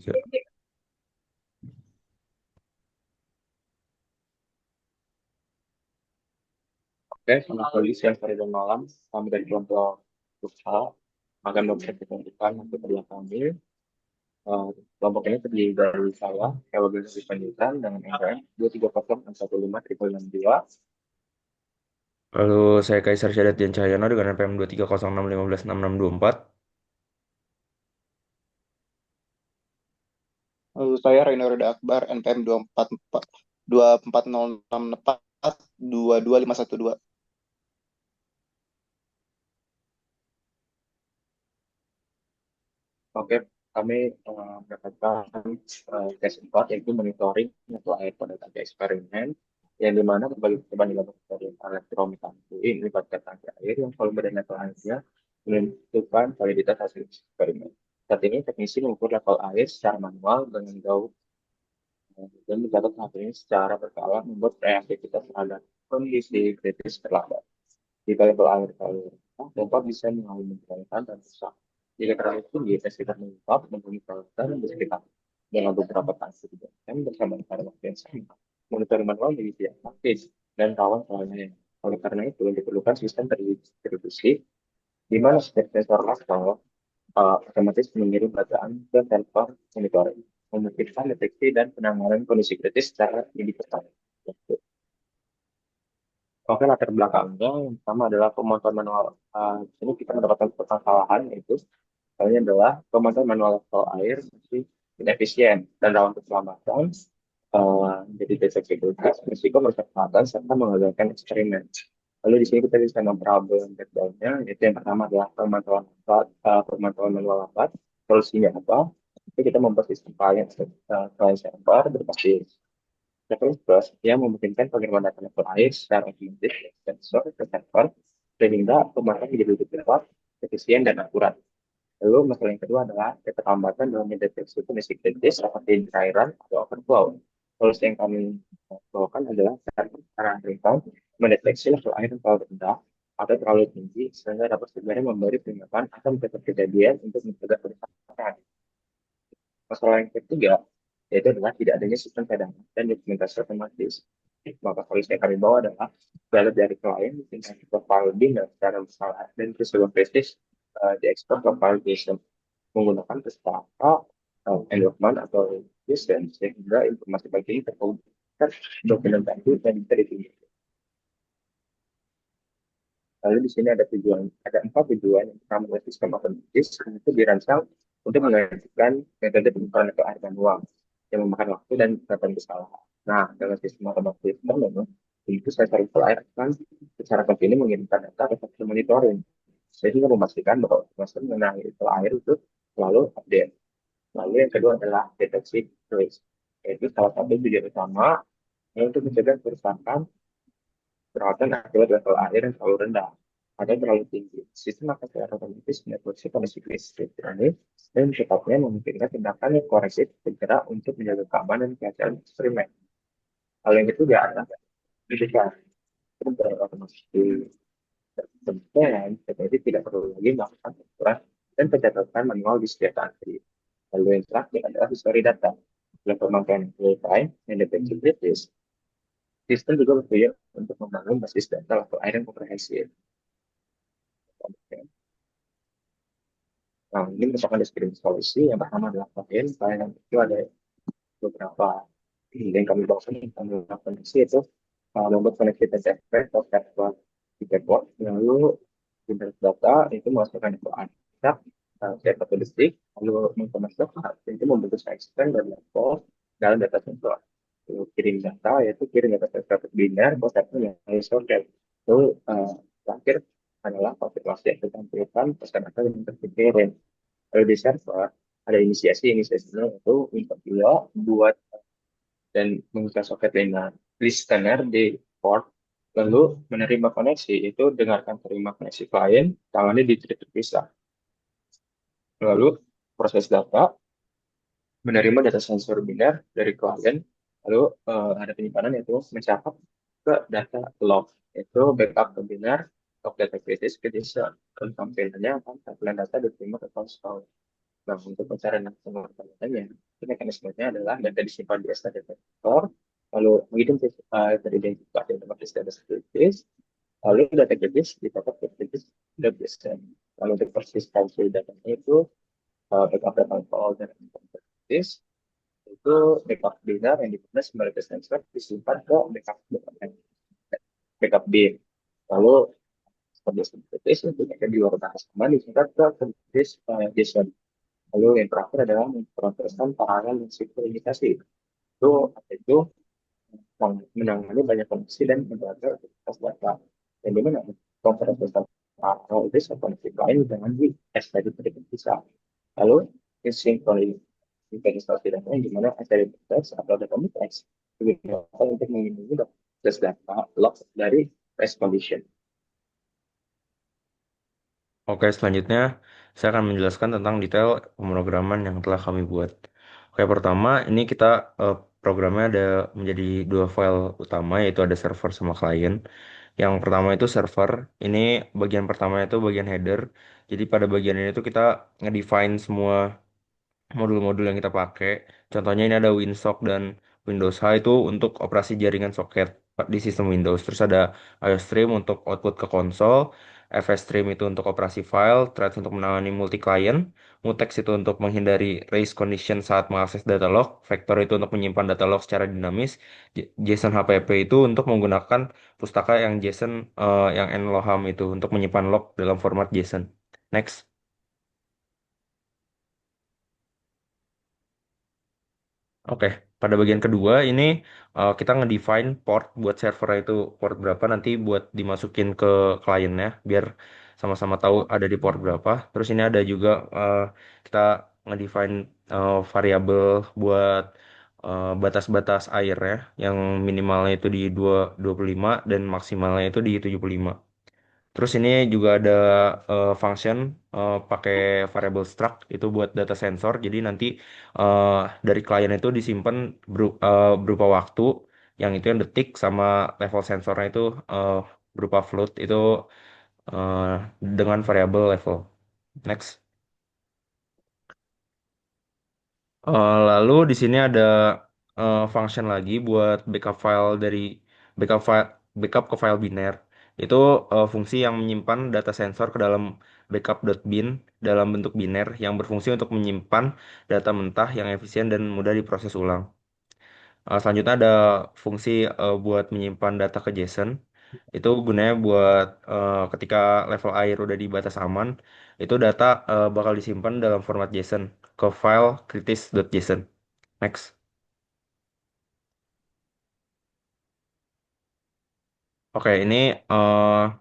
3. Oke, selamat pagi, siang, sore, dan malam. Kami dari kelompok Futsal akan mempresentasikan untuk kedua kami. Eh, Kelompok ini terdiri dari saya, Hewa Organisasi Pendidikan, dengan NRM 230615362. Lalu saya Kaisar Syadatian Cahyono dengan NPM 23065156624. Lalu saya Reino Reda Akbar, NPM 24064 225112. Oke, kami mendapatkan tes 4, yaitu monitoring atau air pada tangki eksperimen, yang dimana berbagai perbandingan laboratorium elektromekanik ini melibatkan tangki air yang volume dan level airnya menentukan validitas hasil eksperimen. Saat ini teknisi mengukur level air secara manual dengan jauh dan mencatat hal ini secara berkala membuat reaktivitas terhadap kondisi kritis terlambat. Jika level air terlalu rendah, pompa bisa mengalami membengkak dan rusak. Jika terlalu tinggi, tes kita menguap mempunyai perawatan di sekitar dengan beberapa tangki dan bersama pada waktu yang sama. Monitoring manual menjadi tidak aktif dan rawan kelainan. Oleh karena itu, diperlukan sistem terdistribusi di mana setiap sensor asal otomatis mengirim bacaan ke server monitoring, memungkinkan deteksi dan penanganan kondisi kritis secara indikator. Oke, latar belakangnya yang pertama adalah pemantauan manual. Di sini kita mendapatkan permasalahan, yaitu misalnya adalah pemantauan manual level air masih inefisien dan rawan keselamatan. Jadi deteksi tugas, risiko merusak kesehatan serta menggagalkan eksperimen. Lalu di sini kita bisa memproblem breakdown-nya, yaitu yang pertama adalah pemantauan manual lambat. Solusinya apa? Jadi kita membuat sistem client server berbasis reference bus yang memungkinkan pengiriman data level air secara otomatis dari sensor ke server sehingga pemantauan menjadi lebih cepat, efisien, dan akurat. Lalu masalah yang kedua adalah keterlambatan dalam mendeteksi kondisi kritis seperti cairan atau overflow. Solusi yang kami bawakan adalah cara real mendeteksi level air yang terlalu rendah atau terlalu tinggi sehingga dapat segera memberi peringatan atau mencatat kejadian untuk mencegah kerusakan. Masalah yang ketiga, yaitu adalah tidak adanya sistem cadangan dan dokumentasi otomatis. Maka solusi yang kami bawa adalah belajar dari klien, tingkat profile dan secara bersalah dan peristiwa prestis diekspor ke file JSON menggunakan pustaka endorsement atau JSON sehingga informasi bagian ini terdokumentasi dan bisa ditinjau. Lalu di sini ada 4 tujuan. Yang pertama adalah sistem otomatis, itu dirancang untuk menggantikan metode pengukuran atau air manual yang memakan waktu dan menyebabkan kesalahan. Nah, dengan sistem otomatis memang itu sensor level air akan secara kontinu mengirimkan data ke sistem monitoring, sehingga memastikan bahwa informasi mengenai level air itu selalu update. Lalu yang kedua adalah deteksi risk, yaitu salah satu tujuan utama untuk mencegah kerusakan perawatan akibat level air yang terlalu rendah atau terlalu tinggi. Sistem akan secara otomatis mendeteksi kondisi krisis ini dan cepatnya memungkinkan tindakan yang korektif segera untuk menjaga keamanan keadaan eksperimen. Hal yang ketiga adalah ketika otomatis dan jadi tidak perlu lagi melakukan ukuran dan pencatatan manual di setiap tangki. Lalu yang terakhir adalah history data. Dalam pemakaian real time dan deteksi kritis, sistem juga berguna untuk membangun basis data level air yang komprehensif. Nah, ini merupakan deskripsi solusi. Yang pertama adalah plugin. Yang itu ada beberapa yang kami bawakan yang kami lakukan koneksi itu membuat koneksi TCP atau network di backbone. Lalu internet data itu menghasilkan info acak setiap 1 detik. Lalu mengkonversikan itu membentuk extend dan level dalam data sensor. Lalu kirim data yaitu kirim data sensor binar ke server yang sorted. Lalu terakhir adalah konfirmasi yang ditampilkan pesan data yang terkirim. Kalau di server ada inisiasinya itu untuk dia buat dan membuka soket listener di port, lalu menerima koneksi itu dengarkan terima koneksi klien, tangannya di titik terpisah. Lalu proses data, menerima data sensor binar dari klien, lalu ada penyimpanan yaitu mencatat ke data log, itu backup ke binar, log data kritis ke JSON, dan tampilannya akan tampilan data diterima ke konsol. Nah, untuk pencarian yang pengertiannya, Itu mekanismenya adalah data disimpan di S data vector, lalu teridentifikasi otomatis data kritis, lalu data kritis didapat ke kritis web JSON. Lalu untuk persistensi datanya itu backup data file dan kritis itu backup binar yang dimana sembilan sensor disimpan ke backup bin. Lalu sebagai kritis untuk yang di luar batas aman disingkat ke kritis JSON. Lalu yang terakhir adalah memproseskan paralel dan sinkronisasi. Itu menangani banyak fungsi dan menjaga aktivitas data. Dan di mana memproseskan paralel itu seperti lain dengan di S tadi tidak bisa. Lalu sinkronisasi data yang dimana S tadi teks atau data teks digunakan untuk melindungi data log dari race condition. Oke, selanjutnya saya akan menjelaskan tentang detail pemrograman yang telah kami buat. Oke, pertama ini kita programnya ada menjadi dua file utama yaitu ada server sama client. Yang pertama itu server, ini bagian pertama itu bagian header. Jadi pada bagian ini tuh kita ngedefine semua modul-modul yang kita pakai. Contohnya ini ada WinSock dan Windows H itu untuk operasi jaringan soket di sistem Windows. Terus ada IOStream untuk output ke konsol, FSstream itu untuk operasi file, Threads untuk menangani multi client, Mutex itu untuk menghindari race condition saat mengakses data log, Vector itu untuk menyimpan data log secara dinamis, JSON HPP itu untuk menggunakan pustaka yang JSON yang nloham itu untuk menyimpan log dalam format JSON. Next. Oke, pada bagian kedua ini kita ngedefine port buat server itu port berapa nanti buat dimasukin ke kliennya biar sama-sama tahu ada di port berapa. Terus ini ada juga kita ngedefine variabel buat batas-batas airnya yang minimalnya itu di 25 dan maksimalnya itu di 75. Terus ini juga ada function pakai variable struct itu buat data sensor. Jadi nanti eh, dari klien itu disimpan berupa waktu yang itu yang detik sama level sensornya itu eh, berupa float itu eh, dengan variabel level. Next. Lalu di sini ada function lagi buat backup file dari backup file backup ke file biner. Itu fungsi yang menyimpan data sensor ke dalam backup.bin dalam bentuk biner yang berfungsi untuk menyimpan data mentah yang efisien dan mudah diproses ulang. Selanjutnya ada fungsi buat menyimpan data ke JSON. Itu gunanya buat ketika level air udah di batas aman, itu data bakal disimpan dalam format JSON ke file kritis.json. Next. Oke, ini eh,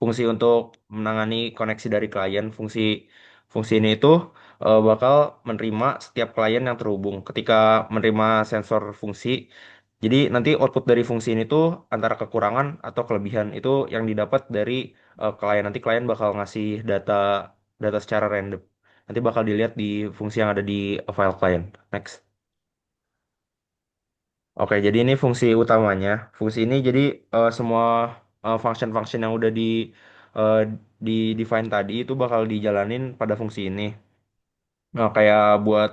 fungsi untuk menangani koneksi dari klien. Fungsi ini itu bakal menerima setiap klien yang terhubung. Ketika menerima sensor fungsi, jadi nanti output dari fungsi ini tuh antara kekurangan atau kelebihan itu yang didapat dari klien. Nanti klien bakal ngasih data data secara random. Nanti bakal dilihat di fungsi yang ada di file klien. Next. Oke, jadi ini fungsi utamanya. Fungsi ini jadi semua function-function yang udah eh, di define tadi itu bakal dijalanin pada fungsi ini. Nah, kayak buat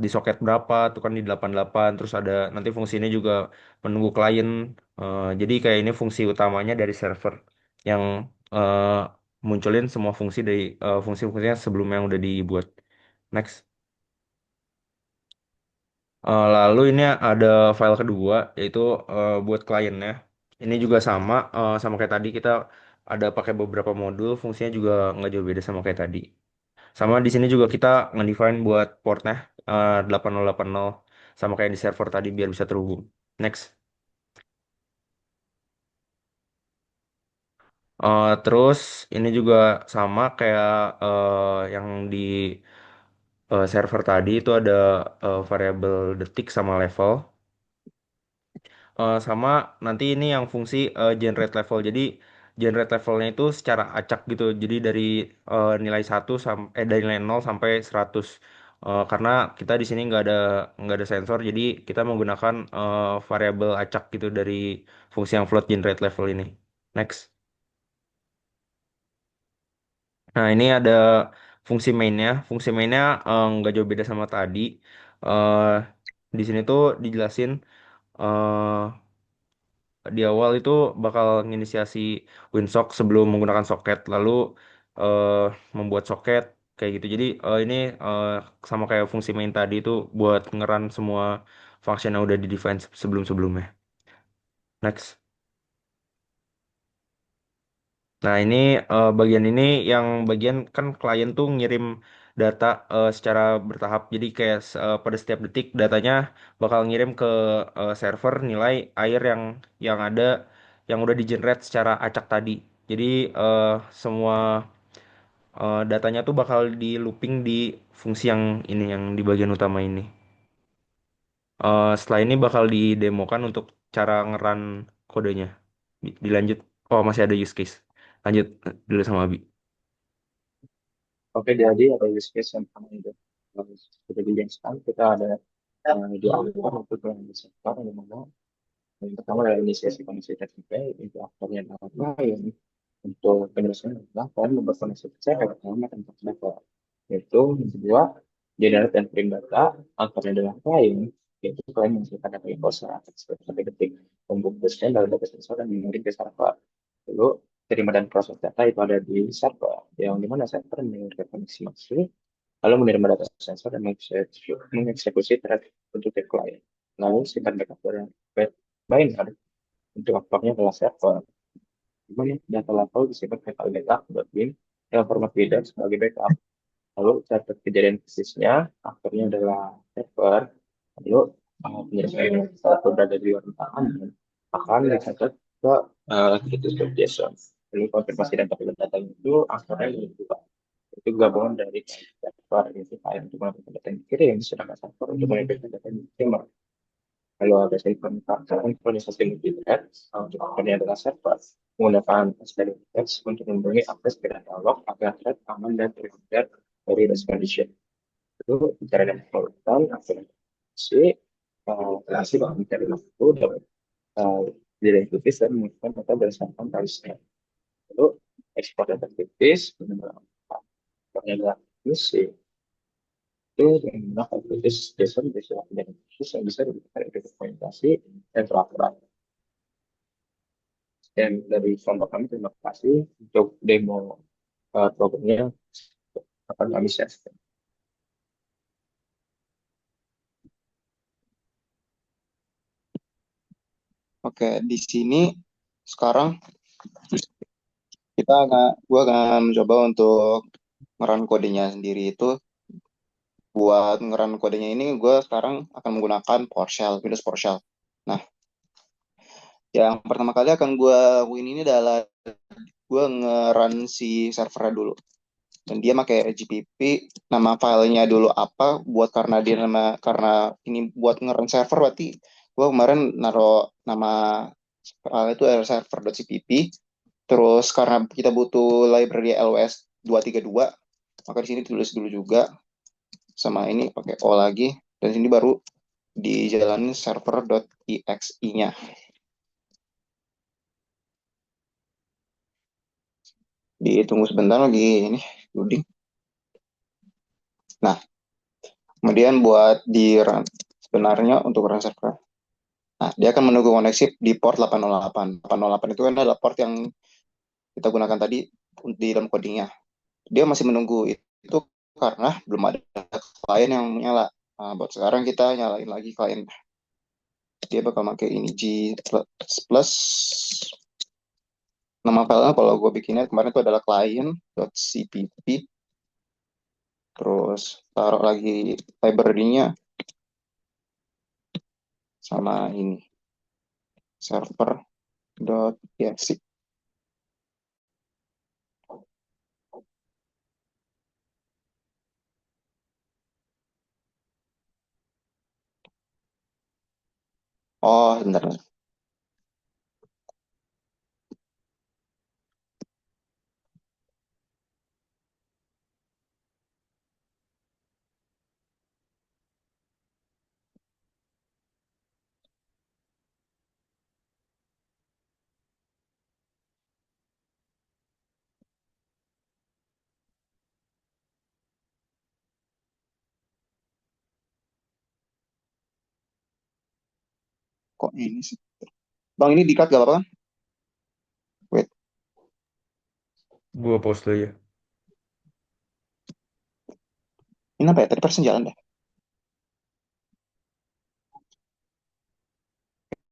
di soket berapa, tuh kan di 88, terus ada nanti fungsi ini juga menunggu klien. Jadi kayak ini fungsi utamanya dari server yang eh, munculin semua fungsi dari fungsi-fungsinya sebelumnya yang udah dibuat. Next. Lalu ini ada file kedua yaitu buat kliennya. Ini juga sama kayak tadi kita ada pakai beberapa modul, fungsinya juga nggak jauh beda sama kayak tadi. Sama di sini juga kita nge-define buat portnya 8080 sama kayak di server tadi biar bisa terhubung. Next. Terus ini juga sama kayak yang di server tadi itu ada variabel detik sama level. Sama nanti ini yang fungsi generate level. Jadi generate levelnya itu secara acak gitu. Jadi dari nilai 1 dari nilai 0 sampai 100. Karena kita di sini nggak ada sensor, jadi kita menggunakan variabel acak gitu dari fungsi yang float generate level ini. Next. Nah, ini ada fungsi mainnya nggak jauh beda sama tadi. eh di sini tuh dijelasin eh di awal itu bakal nginisiasi WinSock sebelum menggunakan soket, lalu eh, membuat soket kayak gitu. Jadi ini eh, sama kayak fungsi main tadi itu buat ngeran semua function yang udah di define sebelum-sebelumnya. Next. Nah, ini bagian ini yang bagian kan klien tuh ngirim data secara bertahap. Jadi kayak pada setiap detik datanya bakal ngirim ke server nilai air yang ada yang udah di generate secara acak tadi. Jadi eh, semua datanya tuh bakal di looping di fungsi yang ini yang di bagian utama ini. Setelah ini bakal didemokan untuk cara ngeran kodenya. Dilanjut. Oh, masih ada use case. Lanjut dulu sama Abi. Oke, jadi ada use case yang pertama itu. Seperti dijelaskan, kita ada dua aktor untuk yang sektor yang mana yang pertama adalah inisiasi koneksi TCP, itu aktornya adalah klien. Untuk penyelesaian adalah klien membuat koneksi TCP pertama tanpa server. Yaitu yang kedua, generate dan print data, aktornya adalah klien, yaitu klien menghasilkan data info secara setiap detik, membungkusnya dalam data sensor dan mengirim ke server. Lalu terima dan proses data itu ada di server, yang dimana server mengirimkan koneksi maksud, lalu menerima data sensor dan mengeksekusi thread untuk ke klien. Lalu simpan backup dari binder untuk aktornya adalah server. Kemudian data level disimpan ke file backup.bin dalam format reader sebagai backup. Lalu catat kejadian persisnya, aktornya adalah server. Lalu penyelesaian satu berada di luar tahanan akan dicatat ke JSON. Lalu konfirmasi dan tampilan data itu aktornya juga itu gabungan dari server identifier untuk melakukan data yang dikirim, sedangkan server untuk mengirimkan data yang diterima. Kalau ada sinkronisasi multithread, untuk akunnya adalah server menggunakan SPDX untuk melindungi akses ke data log agar thread aman dan terhindar dari risk condition. Itu cara yang diperlukan akuntansi relasi bahwa mencari waktu dapat tidak kritis dan menggunakan data berdasarkan timeline. Lalu ekspor data kritis menggunakan adalah misi itu yang menggunakan kritis JSON dan kritis yang bisa diberikan dokumentasi dan terakurat. Dan dari kelompok kami terima kasih untuk demo programnya akan kami share. Oke, di sini sekarang gua akan mencoba untuk ngeran kodenya sendiri itu. Buat ngeran kodenya ini, gue sekarang akan menggunakan PowerShell, Windows PowerShell. Nah, yang pertama kali akan gue lakuin ini adalah gue ngeran si servernya dulu. Dan dia pakai GPP, nama filenya dulu apa, karena ini buat ngeran server, berarti gue kemarin naruh nama file itu server.cpp. Terus karena kita butuh library LOS 232, maka di sini tulis dulu juga sama ini pakai O lagi, dan sini baru dijalanin server.exe-nya. Ditunggu sebentar lagi ini loading. Nah, kemudian buat di run sebenarnya untuk run server. Nah, dia akan menunggu koneksi di port 808. 808 itu kan adalah port yang kita gunakan tadi di dalam codingnya. Dia masih menunggu itu karena belum ada klien yang nyala. Nah, buat sekarang kita nyalain lagi klien. Dia bakal pakai ini G plus nama filenya kalau gue bikinnya kemarin itu adalah client.cpp, terus taruh lagi library-nya sama ini server.exe. Oh, bentar. Kok ini sih? Bang, ini di-cut gak apa-apa kan? Wait, Gua pause dulu ya. ini apa ya? Tadi persen jalan dah.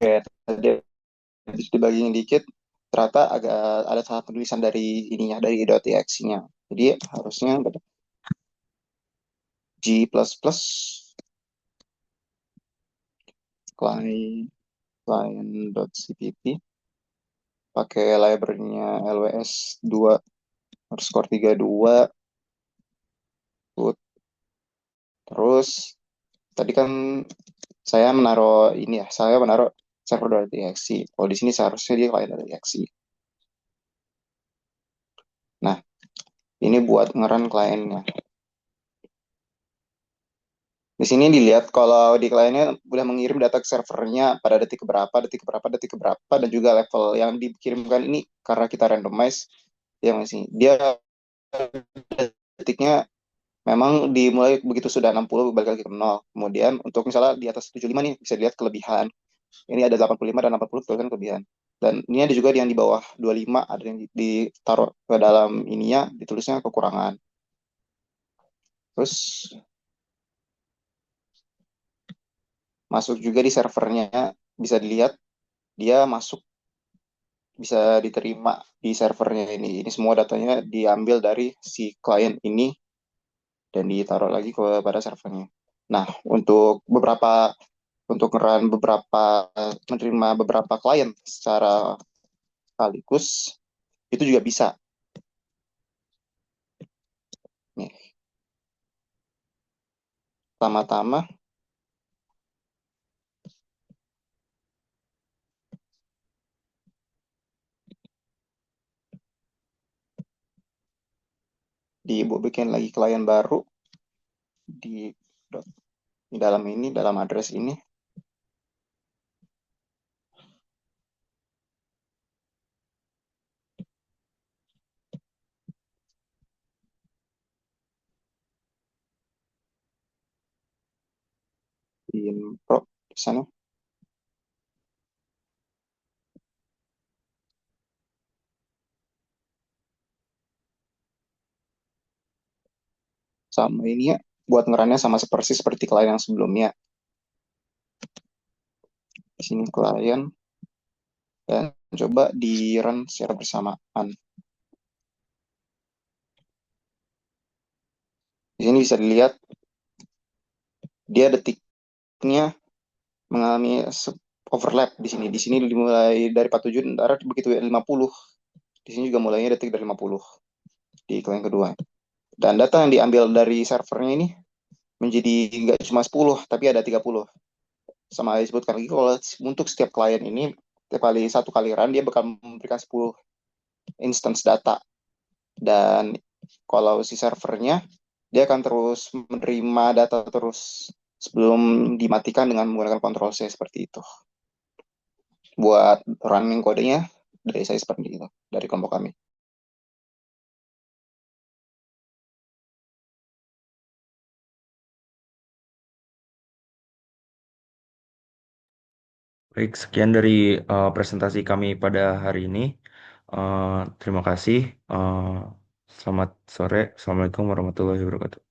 Oke, tadi habis dibagiin dikit, ternyata agak ada salah penulisan dari ininya, dari .exe-nya. Jadi harusnya G++ client client.cpp pakai library-nya LWS 2 underscore 32 put. Terus tadi kan saya menaruh server.exe. Kalau di sini seharusnya dia client.exe. Nah, ini buat ngeran kliennya. Di sini dilihat kalau di kliennya udah mengirim data ke servernya pada detik berapa, detik berapa, detik berapa, dan juga level yang dikirimkan ini karena kita randomize, ya masih dia detiknya memang dimulai begitu sudah 60 balik lagi ke 0. Kemudian untuk misalnya di atas 75 nih bisa dilihat kelebihan. Ini ada 85 dan 80 itu kan kelebihan. Dan ini ada juga yang di bawah 25, ada yang ditaruh ke dalam ininya, ditulisnya kekurangan. Terus masuk juga di servernya, bisa dilihat dia masuk, bisa diterima di servernya ini. Ini semua datanya diambil dari si klien ini dan ditaruh lagi kepada servernya. Nah, untuk run menerima beberapa klien secara sekaligus itu juga bisa. Nih, pertama-tama diibu bikin lagi klien baru di di dalam ini, dalam address ini. Di pro di sana. Sama ini ya, buat ngerannya sama persis seperti klien yang sebelumnya. Di sini klien dan coba di run secara bersamaan. Di sini bisa dilihat dia detiknya mengalami overlap di sini. Di sini dimulai dari 47, ntar begitu 50. Di sini juga mulainya detik dari 50 di klien kedua. Dan data yang diambil dari servernya ini menjadi nggak cuma 10, tapi ada 30. Sama disebutkan lagi kalau untuk setiap klien ini, setiap kali satu kali run, dia bakal memberikan 10 instance data. Dan kalau si servernya, dia akan terus menerima data terus sebelum dimatikan dengan menggunakan Ctrl C seperti itu. Buat running kodenya, dari saya seperti itu, dari kelompok kami. Baik, sekian dari presentasi kami pada hari ini. Eh, Terima kasih. Eh, Selamat sore. Assalamualaikum warahmatullahi wabarakatuh.